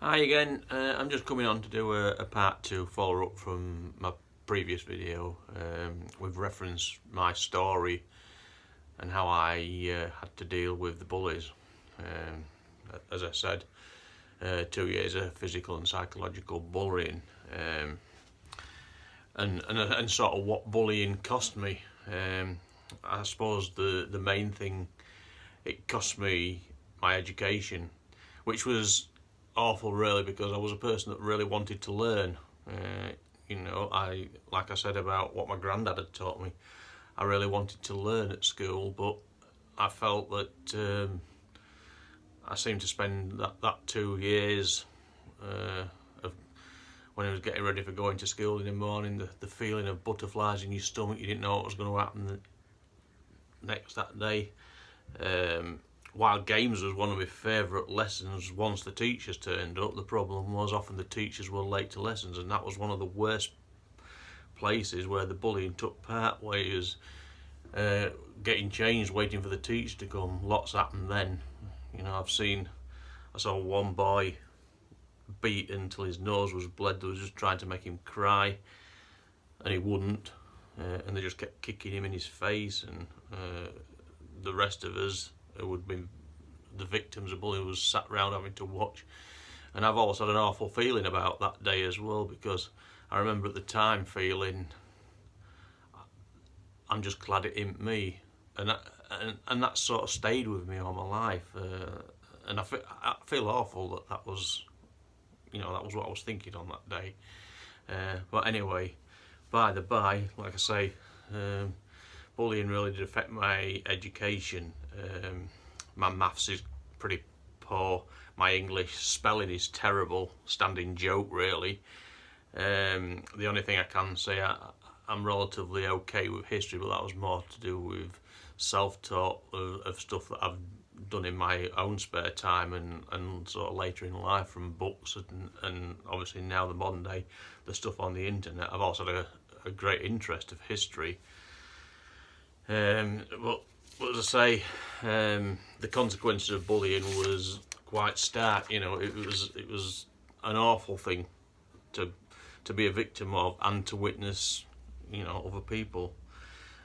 Hi again, I'm just coming on to do a part 2 follow up from my previous video with reference my story and how I had to deal with the bullies. As I said, 2 years of physical and psychological bullying, and sort of what bullying cost me. I suppose the main thing, it cost me my education, which was awful really, because I was a person that really wanted to learn. Like I said about what my granddad had taught me, I really wanted to learn at school, but I felt that I seemed to spend that 2 years of when I was getting ready for going to school in the morning, the feeling of butterflies in your stomach. You didn't know what was going to happen that day. While games was one of my favourite lessons, once the teachers turned up, the problem was often the teachers were late to lessons, and that was one of the worst places where the bullying took part, where you was getting changed, waiting for the teacher to come. Lots happened then. I saw one boy beat until his nose was bled. They was just trying to make him cry, and he wouldn't, and they just kept kicking him in his face, and the rest of us who would been the victims of bullying was sat round having to watch. And I've always had an awful feeling about that day as well, because I remember at the time feeling, I'm just glad it ain't me, and that sort of stayed with me all my life. And I feel awful that was, that was what I was thinking on that day. But anyway, by the by, like I say, bullying really did affect my education. My maths is pretty poor. My English spelling is terrible, standing joke really. The only thing I can say, I'm relatively okay with history, but that was more to do with self-taught of stuff that I've done in my own spare time and sort of later in life from books, and obviously now the modern day, the stuff on the internet. I've also had a great interest of history. But as I say, the consequences of bullying was quite stark. It was an awful thing to be a victim of and to witness, other people.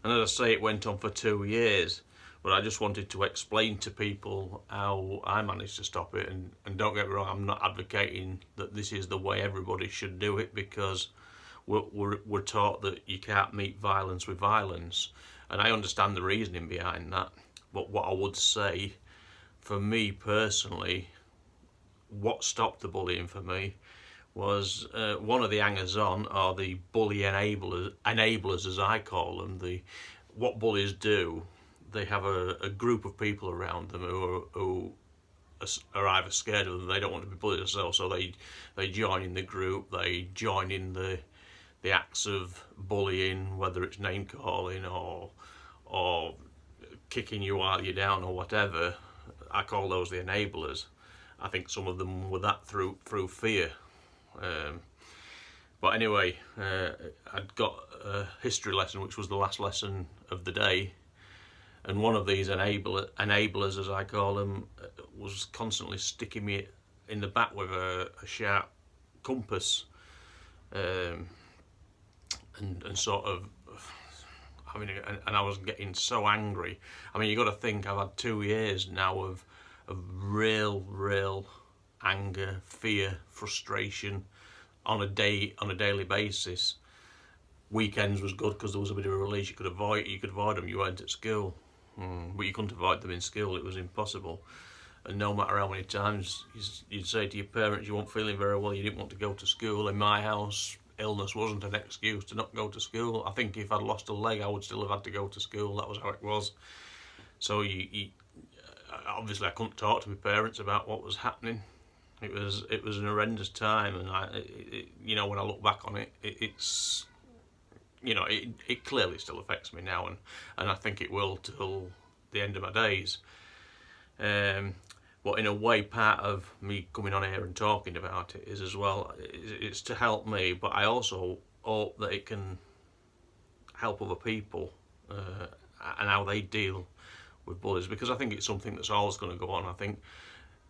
And as I say, it went on for 2 years. But I just wanted to explain to people how I managed to stop it. And don't get me wrong, I'm not advocating that this is the way everybody should do it, because we're taught that you can't meet violence with violence. And I understand the reasoning behind that. But what I would say, for me personally, what stopped the bullying for me was one of the hangers-on, or the bully enablers as I call them. What bullies do, they have a group of people around them who are either scared of them, they don't want to be bullied themselves, so they join in the group, they join in the acts of bullying, whether it's name calling or kicking you while you're down or whatever. I call those the enablers. I think some of them were that through fear. But anyway, I'd got a history lesson, which was the last lesson of the day, and one of these enablers, as I call them, was constantly sticking me in the back with a sharp compass, and sort of and I was getting so angry. I mean, you got to think, I've had 2 years now of real anger, fear, frustration on a daily basis. Weekends was good because there was a bit of a release. You could avoid them. You weren't at school, but you couldn't avoid them in school. It was impossible. And no matter how many times you'd say to your parents you weren't feeling very well, you didn't want to go to school. In my house, illness wasn't an excuse to not go to school. I think if I'd lost a leg, I would still have had to go to school. That was how it was. So obviously I couldn't talk to my parents about what was happening. It was an horrendous time, and when I look back on it, it's it clearly still affects me now, and I think it will till the end of my days. But in a way, part of me coming on here and talking about it is as well, it's to help me, but I also hope that it can help other people and how they deal with bullies, because I think it's something that's always going to go on. I think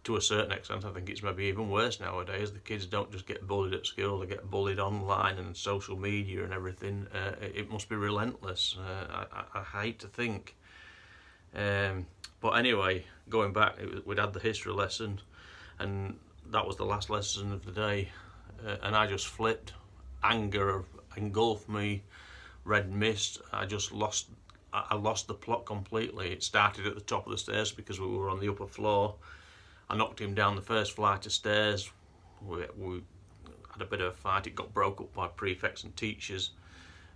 to a certain extent, I think it's maybe even worse nowadays. The kids don't just get bullied at school; they get bullied online and social media and everything. It must be relentless. I hate to think. But anyway, going back, we'd had the history lesson, and that was the last lesson of the day, and I just flipped. Anger engulfed me, red mist. I lost the plot completely. It started at the top of the stairs because we were on the upper floor. I knocked him down the first flight of stairs. We had a bit of a fight. It got broke up by prefects and teachers,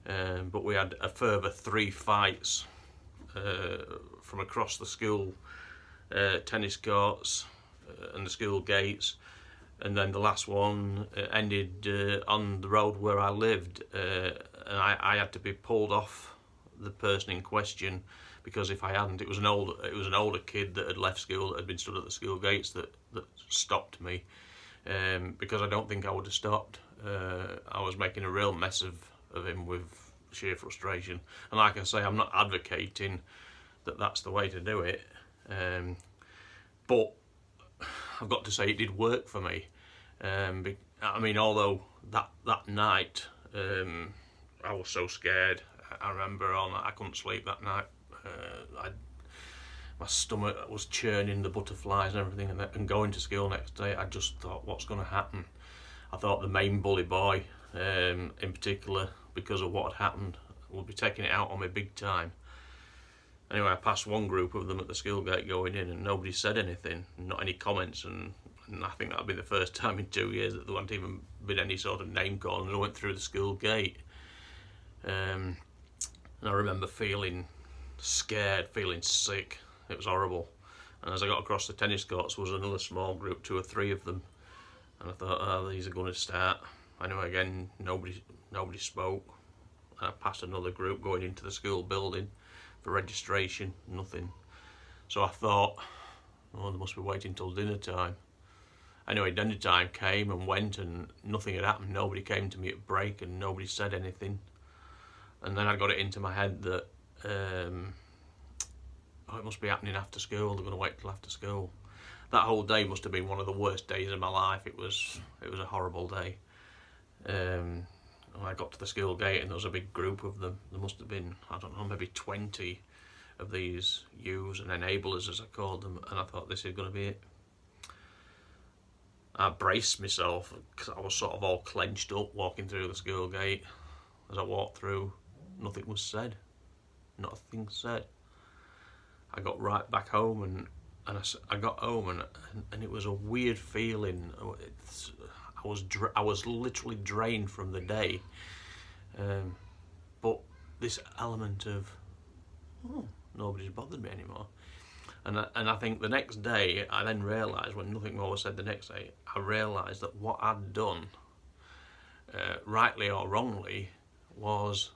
but we had a further 3 fights from across the school tennis courts and the school gates, and then the last one ended on the road where I lived, and I had to be pulled off the person in question, because if I hadn't, it was an older kid that had left school, that had been stood at the school gates, that stopped me, because I don't think I would have stopped. I was making a real mess of him with sheer frustration, and like I say, I'm not advocating that that's the way to do it, but I've got to say it did work for me. I mean, although that night I was so scared. I remember I couldn't sleep that night. My stomach was churning, the butterflies and everything, and going to school next day, I just thought, what's going to happen? I thought the main bully boy, in particular, because of what had happened, would be taking it out on me big time. Anyway, I passed one group of them at the school gate going in, and nobody said anything, not any comments, and I think that'd be the first time in 2 years that there hadn't even been any sort of name calling. And I went through the school gate, and I remember feeling scared, feeling sick. It was horrible. And as I got across the tennis courts was another small group, 2 or 3 of them, and I thought, oh, these are going to start. Anyway, again, nobody spoke. I passed another group going into the school building for registration, nothing. So I thought, oh, they must be waiting till dinner time. Anyway, dinner time came and went, and nothing had happened. Nobody came to me at break, and nobody said anything. And then I got it into my head that, it must be happening after school. They're going to wait till after school. That whole day must have been one of the worst days of my life. It was a horrible day. I got to the school gate, and there was a big group of them. There must have been, I don't know, maybe 20 of these youths and enablers, as I called them, and I thought, this is going to be it. I braced myself, because I was sort of all clenched up walking through the school gate. As I walked through, nothing was said. Not a thing said. I got right back home, and I got home, and it was a weird feeling. I was literally drained from the day, but this element of, oh, nobody's bothered me anymore. And I think the next day, I then realised, when nothing more was said the next day, I realised that what I'd done, rightly or wrongly, was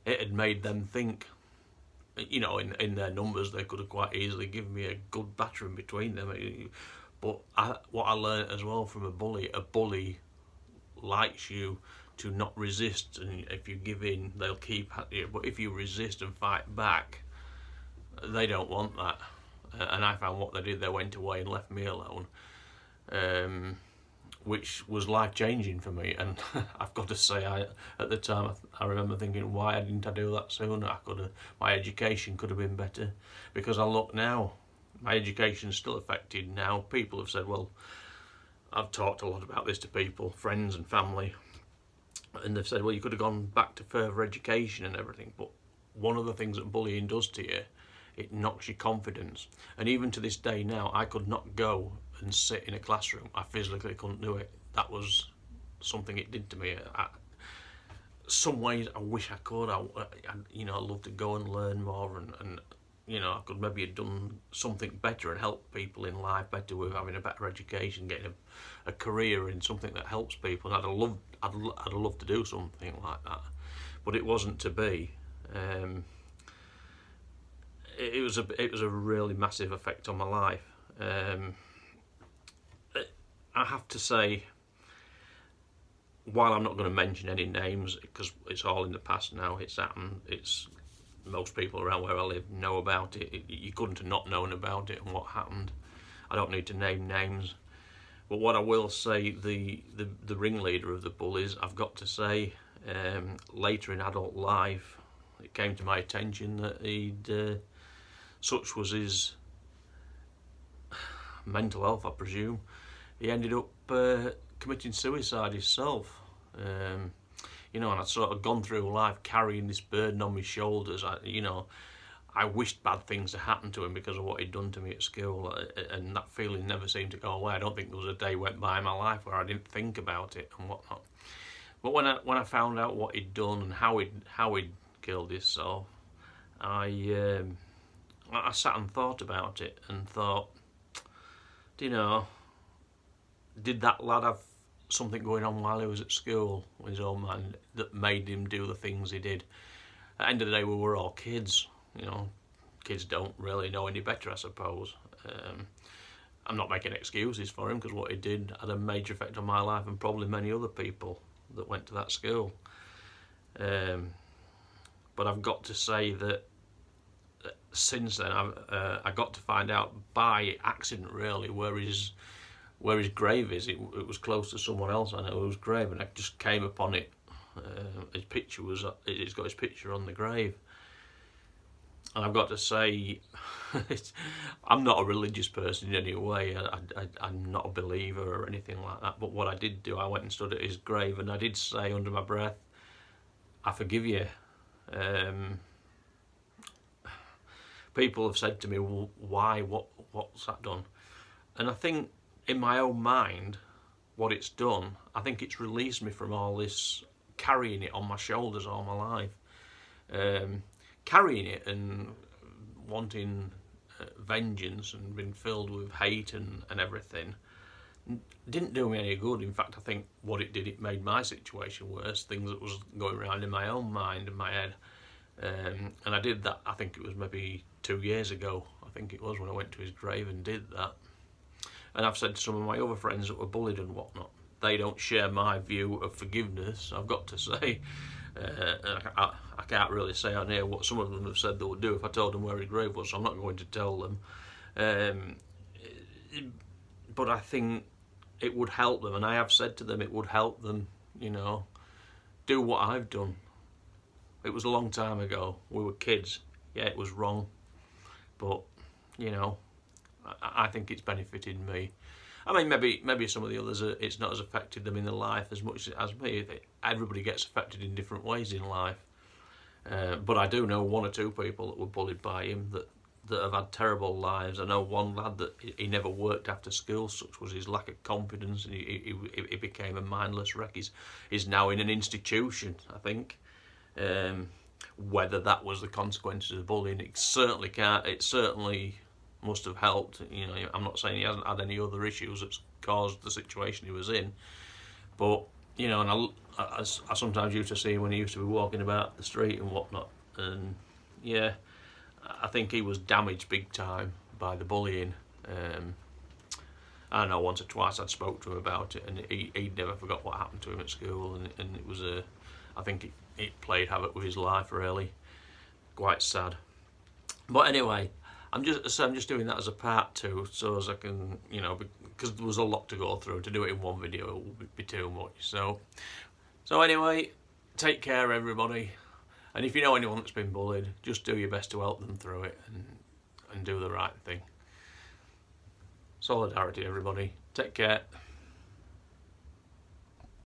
it had made them think. You know, in their numbers, they could have quite easily given me a good battering between them. But what I learned as well from a bully likes you to not resist, and if you give in, they'll keep at you. But if you resist and fight back, they don't want that. And I found what they did, they went away and left me alone, which was life-changing for me. And I've got to say, at the time, I remember thinking, why didn't I do that sooner? My education could have been better. Because I look now, my education's still affected now. People have said, well, I've talked a lot about this to people, friends and family, and they've said, well, you could have gone back to further education and everything. But one of the things that bullying does to you, it knocks your confidence. And even to this day now, I could not go and sit in a classroom. I physically couldn't do it. That was something it did to me. Some ways I wish I could. I'd love to go and learn more, and I could maybe have done something better and help people in life better with having a better education, getting a career in something that helps people. And I'd love to do something like that, but it wasn't to be. It was a really massive effect on my life. I have to say, while I'm not going to mention any names because it's all in the past now, it's happened. most people around where I live know about it. You couldn't have not known about it and what happened. I don't need to name names. But what I will say, the ringleader of the Bullies, I've got to say, later in adult life, it came to my attention that such was his mental health, I presume, he ended up committing suicide himself. You know, and I'd sort of gone through life carrying this burden on my shoulders. I wished bad things had happened to him because of what he'd done to me at school, and that feeling never seemed to go away. I don't think there was a day went by in my life where I didn't think about it and whatnot. But when I found out what he'd done and how he'd killed himself, I sat and thought about it and thought, did that lad have something going on while he was at school with his own mind that made him do the things he did? At the end of the day, we were all kids. Kids don't really know any better, I suppose. I'm not making excuses for him, because what he did had a major effect on my life and probably many other people that went to that school. But I've got to say that since then, I got to find out by accident, really, where his grave is. It was close to someone else I know whose grave, and I just came upon it. It's got his picture on the grave. And I've got to say, I'm not a religious person in any way. I'm not a believer or anything like that. But what I did do, I went and stood at his grave, and I did say under my breath, I forgive you. People have said to me, well, why? What's that done? And I think in my own mind, what it's done, I think it's released me from all this carrying it on my shoulders all my life. Carrying it and wanting vengeance and being filled with hate and everything didn't do me any good. In fact, I think what it did, it made my situation worse, things that was going around in my own mind and my head. And I did that, I think it was maybe 2 years ago, I think it was, when I went to his grave and did that. And I've said to some of my other friends that were bullied and whatnot, they don't share my view of forgiveness, I've got to say. I can't really say on here what some of them have said they would do if I told them where his grave was, so I'm not going to tell them. But I think it would help them, and I have said to them it would help them, do what I've done. It was a long time ago, we were kids, yeah, it was wrong, but, I think it's benefited me. I mean, maybe some of the others, it's not as affected them in their life as much as me. Everybody gets affected in different ways in life. But I do know 1 or 2 people that were bullied by him that have had terrible lives. I know one lad that he never worked after school, such was his lack of confidence, and he became a mindless wreck. He's now in an institution, I think. Whether that was the consequences of bullying, it certainly must have helped. I'm not saying he hasn't had any other issues that's caused the situation he was in, but and I sometimes used to see him when he used to be walking about the street and whatnot, and yeah, I think he was damaged big time by the bullying. I know once or twice I'd spoke to him about it, and he never forgot what happened to him at school, and it was I think it played havoc with his life, really. Quite sad. But anyway, I'm just doing that as a part 2, so as I can, because there was a lot to go through. To do it in one video would be too much. So anyway, take care, everybody. And if you know anyone that's been bullied, just do your best to help them through it and do the right thing. Solidarity, everybody. Take care.